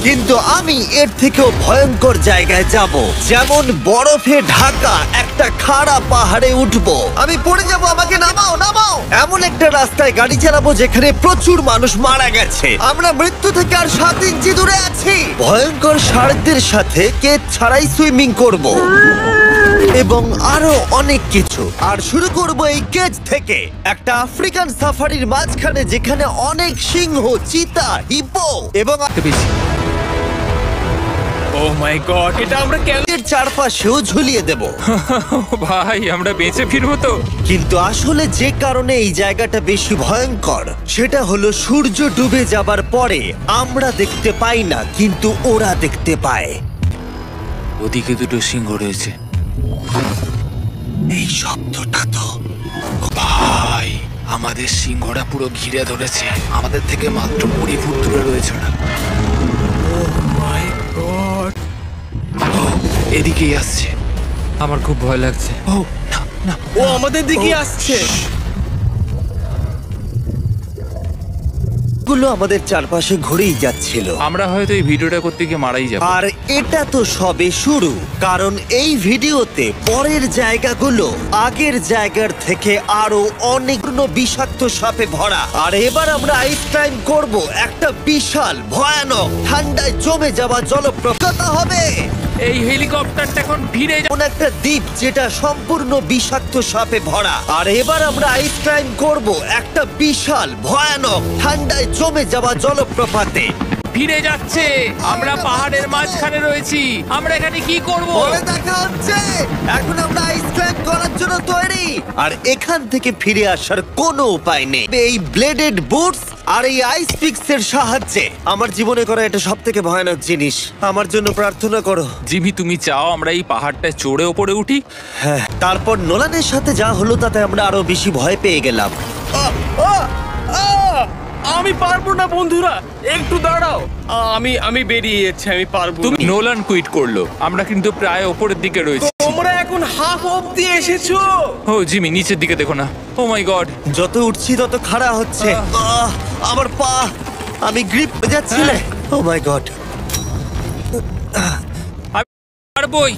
কিন্তু আমি এর থেকেও ভয়ঙ্কর জায়গায় যাব, যেমন বরফে ঢাকা একটা খাড়া পাহাড়ে উঠবো। আমি পড়ে যাব, আমাকে নামাও নামাও। এমন একটা রাস্তায় গাড়ি চালাবো যেখানে প্রচুর মানুষ মারা গেছে। আমরা মৃত্যু থেকে আর 7 ইঞ্চি দূরে আছি। ভয়ঙ্কর শার্কদের সাথে কেজ ছাড়াই সুইমিং করব এবং আরো অনেক কিছু। আর শুরু করব এই কেজ থেকে, একটা আফ্রিকান সাফারির মাঝখানে যেখানে অনেক সিংহ, চিতা, হিপো এবং ও মাই গড, এটা আমরা কেন? এর চারপাশেও ঝুলিয়ে দেব। ভাই আমরা বেঁচে ফিরবো তো? কিন্তু আসলে যে কারণে এই জায়গাটা বেশি ভয়ঙ্কর সেটা হলো সূর্য ডুবে যাবার পরে আমরা দেখতে পাই না, কিন্তু ওরা দেখতে পায়। ওদিকে দুটো সিংহ রয়েছে। এই শব্দটা তো ভাই আমাদের সিংহটা পুরো ঘিরে ধরেছে, আমাদের থেকে মাত্র 20 ফুট দূরে রয়েছে ওরা। এদিকেই আসছে। আমার খুব ভয় লাগছে। ও না না, ও আমাদের দিকে আসছে। গুলো আমাদের চারপাশে ঘুরেই যাচ্ছিল। আমরা হয়তো এই ভিডিওটা করতে গিয়ে মারাই যাবো। আর এটা তো সবে শুরু, কারণ এই ভিডিওতে পরের জায়গাগুলো আগের জায়গার থেকে আরো অনেক বিষাক্ত সাপে ভরা। আর এবার আমরা আইস ক্লাইম্ব করব একটা বিশাল ভয়ানক ঠান্ডায় জমে যাওয়া জলপ্রপাত হবে। এই হেলিকপ্টারটা এখন ফিরে এমন একটা দ্বীপ যেটা সম্পূর্ণ বিষাক্ত সাপে ভরা। আর এবার আমরা আইস ক্লাইম্ব করব একটা বিশাল ভয়ানক ঠান্ডায় জমে যাওয়া জলপ্রপাতে। ফিরে যাচ্ছে। আমরা পাহাড়ের মাঝখানে রয়েছি। আমরা এখানে কি করব? পরে দেখা হচ্ছে। এখন আমরা আইস ক্লাইম্ব করার জন্য তৈরি। আর এখান থেকে ফিরে আসার কোনো উপায় নেই। এই ব্লেডেড বুটস আর এই আইস পিক্সের সাহায্যে আমার জীবনে করা এটা সবথেকে ভয়ানক জিনিস। আমার জন্য প্রার্থনা করো। জিমি তুমি চাও আমরা এই পাহাড়টায় চড়ে ওপরে উঠি? হ্যাঁ, তারপর নোলানের সাথে যা হলো তাতে আমরা আরো বেশি ভয় পেয়ে গেলাম। আমি পারবো না বন্ধুরা, একটু দাঁড়াও। আমি বেরিয়ে যাচ্ছি, আমি পারবো না। তুমি নোলান কুইট করলো। আমরা কিন্তু প্রায় ওপরের দিকে রয়েছি। তোমরা এখন হাফ অবধি এসেছো। ও জিমি নিচের দিকে দেখো না। ও মাই গড, যত উঠছি তত খাড়া হচ্ছে। আমার পা, আমি গ্রিপ যাচ্ছি। ও মাই গড, পারবোই,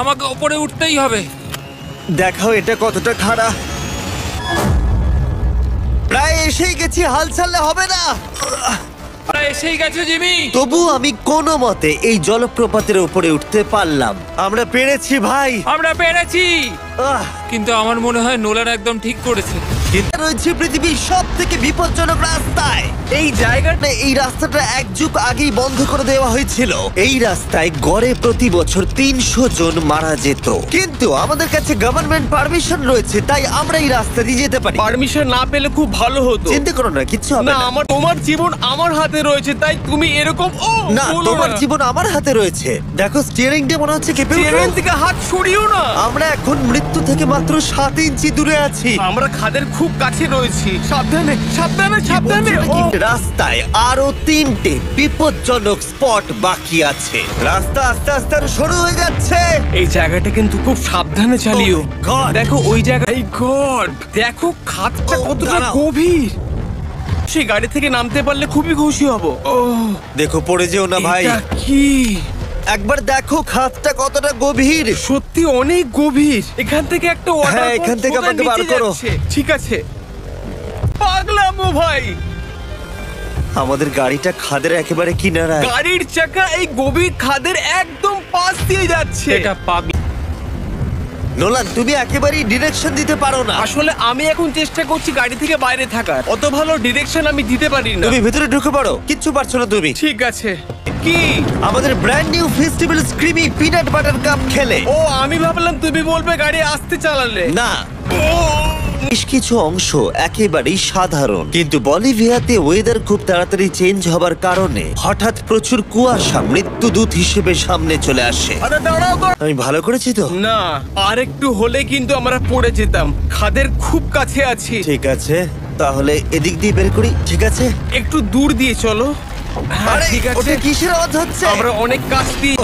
আমাকে ওপরে উঠতেই হবে। দেখাও এটা কতটা খাড়া। প্রায় এসেই গেছি, হাল ছাড়লে হবে না। আমরা এসেই গেছো জিমি। তবু আমি কোনো মতে এই জলপ্রপাতের উপরে উঠতে পারলাম। আমরা পেরেছি ভাই, আমরা পেরেছি। আহ, কিন্তু আমার মনে হয় নোলান একদম ঠিক করেছে। কিন্তু রয়েছে পৃথিবীর সব থেকে বিপজ্জনক রাস্তায়। এই জায়গাটা, এই রাস্তাটা এক যুগ আগেই বন্ধ করে দেওয়া হয়েছিল। এই রাস্তায় গড়ে প্রতি বছর 300 জন মারা যেত, কিন্তু আমাদের কাছে গভর্নমেন্ট পারমিশন রয়েছে, তাই আমরা এই রাস্তা দিয়ে যেতে পারি। পারমিশন না পেলে খুব ভালো হতো। চিন্তা করো না, কিচ্ছু হবে না, না। তোমার জীবন আমার হাতে রয়েছে, তাই তুমি এরকম না, তোমার জীবন আমার হাতে রয়েছে। দেখো স্টিয়ারিংটা মনে হচ্ছে কেঁপে উঠলো। ট্রেন থেকে হাত সরিও না। আমরা এখন মৃত্যু থেকে মাত্র 7 ইঞ্চি দূরে আছি। আমরা খাদের খুব কাছে রয়েছি। সাবধানে সাবধানে সাবধানে। রাস্তায় আরো 3টে বিপজ্জনক স্পট বাকি আছে। রাস্তা আস্তে আস্তে আরো সরু হয়ে যাচ্ছে। এই জায়গাটা কিন্তু খুব সাবধানে চালিও। Oh my God! দেখো ওই জায়গায়, গড দেখো খাদটা কতটা দাঁড়াও। গভীর। সেই গাড়ি থেকে নামতে পারলে খুবই খুশি হব। ও দেখো পড়ে যেও না ভাই। এটা কি? একবার দেখো খাদটা কতটা গভীর। সত্যি অনেক গভীর। এখান থেকে একটা হ্যাঁ, এখান থেকে আমাকে বার করো। ঠিক আছে। পাগলামো ভাই। আমাদের গাড়িটা খাদের একেবারে কিনারায়। গাড়ির চাকা এই গভীর খাদের একদম পাশ দিয়ে যাচ্ছে। এটা পাবি। নোলান, তুমি একেবারেই ডিরেকশন দিতে পারো না। আসলে আমি এখন চেষ্টা করছি গাড়ি থেকে বাইরে থাকার। অত ভালো ডিরেকশন আমি দিতে পারি না। তুমি ভেতরে ঢুকে পড়ো, কিচ্ছু পারছো না তুমি। ঠিক আছে। কি? আমাদের brand new festival creamy peanut butter cup খেলে। ও আমি ভাবলাম তুমি বলবে গাড়ি আসতে চালালে। না, বেশ কিছু অংশ একেবারেই সাধারণ, কিন্তু বলিভিয়াতে ওয়েদার খুব তাড়াতাড়ি চেঞ্জ হবার কারণে হঠাৎ প্রচুর কুয়াশা মৃত্যুদূত হিসেবে সামনে চলে আসে। আরে দাঁড়াও তো। আমি ভালো করেছি তো? না, আর একটু হলে কিন্তু আমরা পড়ে যেতাম। খাদের খুব কাছে আছি। ঠিক আছে, তাহলে এদিক দিয়ে বের করি। ঠিক আছে, একটু দূর দিয়ে চলো। হ্যাঁ, আরে ঠিক আছে। ওটা কিসের আওয়াজ হচ্ছে? আমরা অনেক কাছ দিয়ে।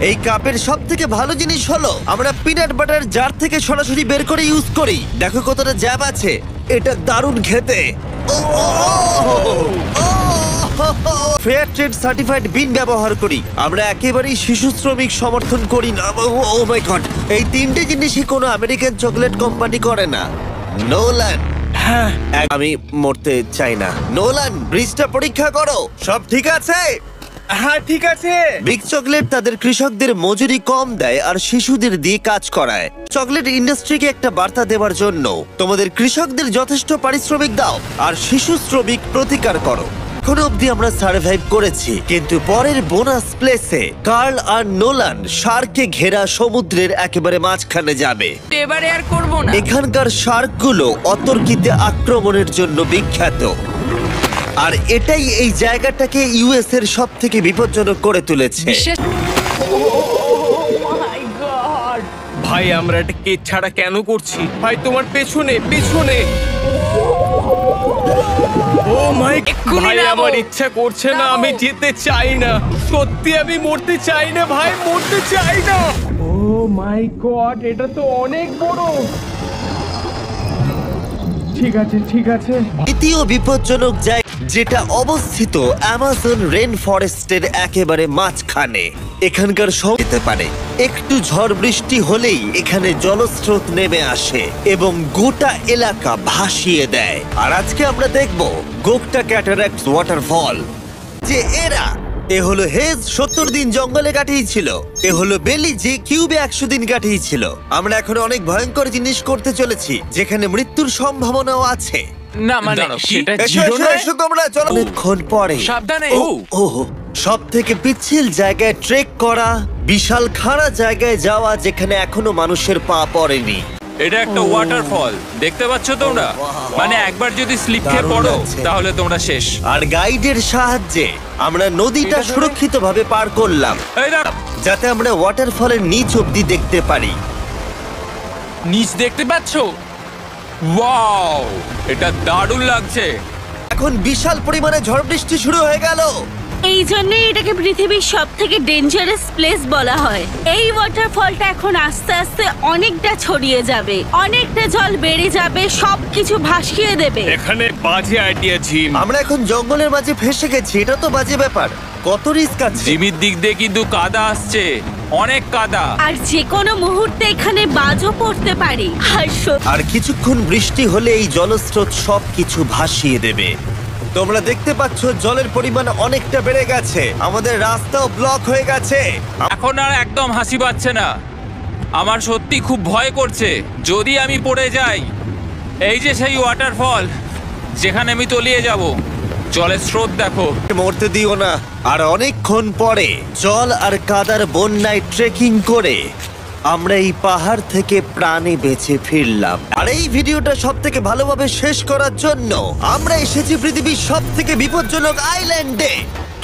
এই কাপের সব থেকে ভালো জিনিস হলো আমরা পিনাট বাটার জার থেকে সরাসরি বের করে ইউজ করি। দেখো কতটা জ্যাব আছে, এটা দারুণ খেতে। ও, ও, ও, ও, ও। ফেয়ার ট্রেড সার্টিফাইড বিন ব্যবহার করি। আমরা একেবারেই শিশু শ্রমিক সমর্থন করি না। ও মাই গড, এই তিনটে জিনিসই কোনো আমেরিকান চকলেট কোম্পানি করে না। নোলান, হ্যাঁ, আমি মরতে চাই না। নোলান, ব্রিজটা পরীক্ষা করো, সব ঠিক আছে? হ্যাঁ ঠিক আছে। বিগ চকলেট তাদের কৃষকদের মজুরি কম দেয় আর শিশুদের দিয়ে কাজ করায়। চকলেট ইন্ডাস্ট্রিকে একটা বার্তা দেওয়ার জন্য তোমাদের কৃষকদের যথেষ্ট পারিশ্রমিক দাও আর শিশু শ্রমিক প্রতিকার করো। এখন অব্দি আমরা সার্ভাইভ করেছি, কিন্তু পরের বোনাস প্লেসে কার্ল আর নোলান শার্কে ঘেরা সমুদ্রের একেবারে মাঝখানে যাবে। এবারে আর করব না। এখানকার শার্কগুলো অতর্কিতে আক্রমণের জন্য বিখ্যাত, আর এটাই এই জায়গাটাকে ইউএস এর সব থেকে বিপজ্জনক করে তুলেছে। বিশেষ ভাই আমরা এটা কেজ ছাড়া কেন করছি? ভাই তোমার পেছনে পেছনে। ও মাই, এক্ষুনি ভাই নামো। আমার ইচ্ছা করছে না, আমি যেতে চাই না, সত্যি আমি মরতে চাই না ভাই, মরতে চাই না। ও মাই গড, এটা তো অনেক বড়। ঠিক আছে ঠিক আছে। দ্বিতীয় বিপজ্জনক জায়গা, যেটা অবস্থিত অ্যামাজন রেন ফরেস্টের একেবারে মাঝখানে। এখানকার সব যেতে পারে, একটু ঝড় বৃষ্টি হলেই এখানে জলস্রোত নেমে আসে এবং গোটা এলাকা ভাসিয়ে দেয়। আর আজকে আমরা দেখব গোকটা ক্যাটারাক্ট ওয়াটারফল। যে এ হলো হেজ 70 দিন জঙ্গলে কাটিয়েছিল, এ হলো বেলি যে কিউবে 100 দিন কাটিয়েছিল। আমরা এখন অনেক ভয়ঙ্কর জিনিস করতে চলেছি, যেখানে মৃত্যুর সম্ভাবনাও আছে। না মানে সেটা এসো জিরো এসো নয়? এসো তোমরা, চলো। অনেকক্ষণ পরে সাবধানে। ও সব থেকে পিচ্ছিল জায়গায় ট্রেক করা, বিশাল খাড়া জায়গায় যাওয়া যেখানে এখনো মানুষের পা পড়েনি। এটা একটা ওয়াটারফল, দেখতে পাচ্ছ তোমরা? মানে একবার যদি স্লিপ খেয়ে দারুণ পড়ো লাগছে। তাহলে তোমরা শেষ। আর গাইডের সাহায্যে আমরা নদীটা সুরক্ষিতভাবে পার করলাম, এই দাঁড়া, যাতে আমরা ওয়াটারফলের নিচ অব্দি দেখতে পারি। নিচ দেখতে পাচ্ছ? ওয়াও, এটা দারুণ লাগছে। এখন বিশাল পরিমাণে ঝড় বৃষ্টি শুরু হয়ে গেল। এই জন্যই এটাকে পৃথিবীর সব থেকে ডেঞ্জারাস প্লেস বলা হয়। এই ওয়াটারফলটা এখন আস্তে আস্তে অনেকটা ছড়িয়ে যাবে, অনেকটা জল বেড়ে যাবে, সবকিছু ভাসিয়ে দেবে। এখানে বাজে আইডিয়া জিম। আমরা এখন জঙ্গলের মাঝে ফেসে গেছি, এটা তো বাজে ব্যাপার। কত রিস্ক আছে। জিমির দিক দিয়ে কিন্তু কাদা আসছে, অনেক কাদা। আর যে কোনো মুহূর্তে এখানে বাজও পড়তে পারে। আর আর কিছুক্ষণ বৃষ্টি হলে এই জলস্রোত সবকিছু ভাসিয়ে দেবে। তোমরা দেখতে পাচ্ছ জলের পরিমাণ অনেকটা বেড়ে গেছে, আমাদের রাস্তাও ব্লক হয়ে গেছে। এখন আর একদম হাসি পাচ্ছে না, আমার সত্যি খুব ভয় করছে যদি আমি পড়ে যাই। এই যে সেই ওয়াটারফল যেখানে আমি তলিয়ে যাব, জলের স্রোত দেখো। মরতে দিও না। আর অনেকক্ষণ পরে জল আর কাদার বন্যায় ট্রেকিং করে আমরা এই পাহাড় থেকে প্রাণে বেঁচে ফিরলাম। আর এই ভিডিওটা সব থেকে ভালোভাবে শেষ করার জন্য আমরা এসেছি পৃথিবীর সব থেকে বিপজ্জনক আইল্যান্ডে।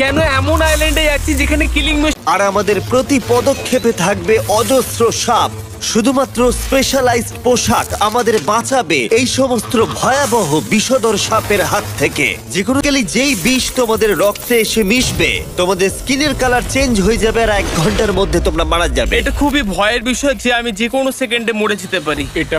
কেন এমন আইল্যান্ডে যাচ্ছি যেখানে কিলিং মেশিন? আর আমাদের প্রতি পদক্ষেপে থাকবে অজস্র সাপ। শুধুমাত্র স্পেশালাইজড পোশাক আমাদের বাঁচাবে এই সমস্ত ভয়াবহ বিষধর সাপের হাত থেকে। যেকোনো যেই বিষ তোমাদের রক্তে এসে মিশবে, তোমাদের স্কিনের কালার চেঞ্জ হয়ে যাবে আর 1 ঘন্টার মধ্যে তোমরা মারা যাবে। এটা খুবই ভয়ের বিষয় যে আমি যে কোনো সেকেন্ডে মরে যেতে পারি। এটা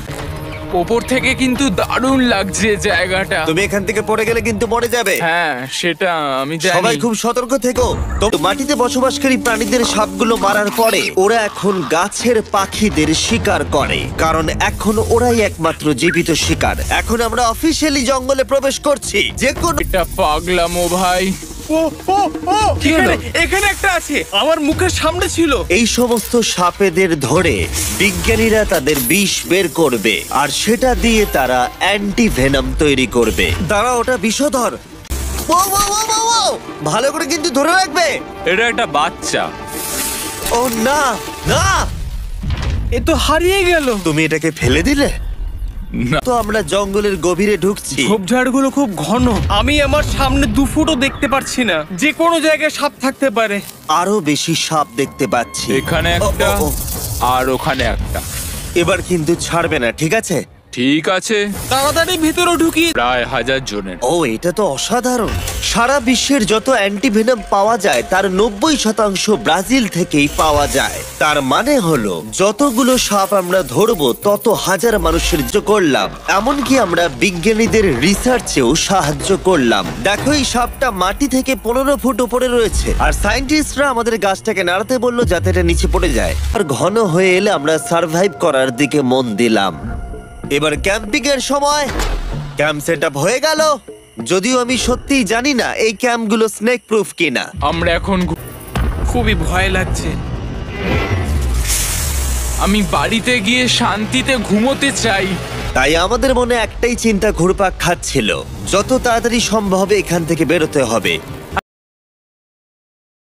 ওপর থেকে কিন্তু দারুণ লাগছে জায়গাটা। তুমি এখান থেকে পড়ে গেলে কিন্তু মরে যাবে। হ্যাঁ সেটা আমি জানি। সবাই খুব সতর্ক থেকো। তো মাটিতে বসবাসকারী প্রাণীদের সাপগুলো মারার পরে ওরা এখন গাছের পাখিদের শিকার করে, কারণ এখন ওরাই একমাত্র জীবিত শিকার। এখন আমরা অফিসিয়ালি জঙ্গলে প্রবেশ করছি। যে কোনো এটা পাগলামো ভাই। ও ও ও, কি হলো? এখানে একটা আছে, আমার মুখের সামনে ছিল। এই সমস্ত সাপেদের ধরে বিজ্ঞানীরা তাদের বিষ বের করবে, আর সেটা দিয়ে তারা অ্যান্টি ভেনাম তৈরি করবে। তারা ওটা বিষধর। ও, ও, ও, ও, ও! ভালো করে কিন্তু ধরে রাখবে। এটা একটা বাচ্চা। ও না না, এ তো হারিয়ে গেল। তুমি এটাকে ফেলে দিলে। না। তো আমরা জঙ্গলের গভীরে ঢুকছি। ঝোপঝাড়গুলো খুব ঘন, আমি আমার সামনে 2 ফুটও দেখতে পারছি না। যে কোনো জায়গায় সাপ থাকতে পারে। আরো বেশি সাপ দেখতে পাচ্ছি। এখানে ও, একটা ও, ও। আর ওখানে একটা। এবার কিন্তু ছাড়বে না, ঠিক আছে? ঠিক আছে, তাড়াতাড়ি ভিতরে ঢুকি। প্রায় 1000 জনের। ও, এটা তো অসাধারণ। সারা বিশ্বের যত অ্যান্টিভেনম পাওয়া যায় তার 90% ব্রাজিল থেকেই পাওয়া যায়। তার মানে হলো যতগুলো সাপ আমরা ধরবো তত হাজার মানুষের সাহায্য করলাম। এমনকি আমরা বিজ্ঞানীদের রিসার্চেও সাহায্য করলাম। দেখো, এই সাপটা মাটি থেকে 15 ফুট উপরে রয়েছে, আর সায়েন্টিস্টরা আমাদের গাছটাকে নাড়াতে বললো যাতে এটা নিচে পড়ে যায়। আর ঘন হয়ে এলে আমরা সার্ভাইভ করার দিকে মন দিলাম। এবার ক্যাম্পিং এর সময়। ক্যাম্প সেট আপ হয়ে গেল, যদিও আমি সত্যিই জানি না এই ক্যাম্পগুলো স্নেক প্রুফ কিনা। আমরা এখন খুবই ভয় লাগছে। আমি বাড়িতে গিয়ে শান্তিতে ঘুমোতে চাই। তাই আমাদের মনে একটাই চিন্তা ঘুরপাক খাচ্ছিল, যত তাড়াতাড়ি সম্ভব এখান থেকে বেরোতে হবে।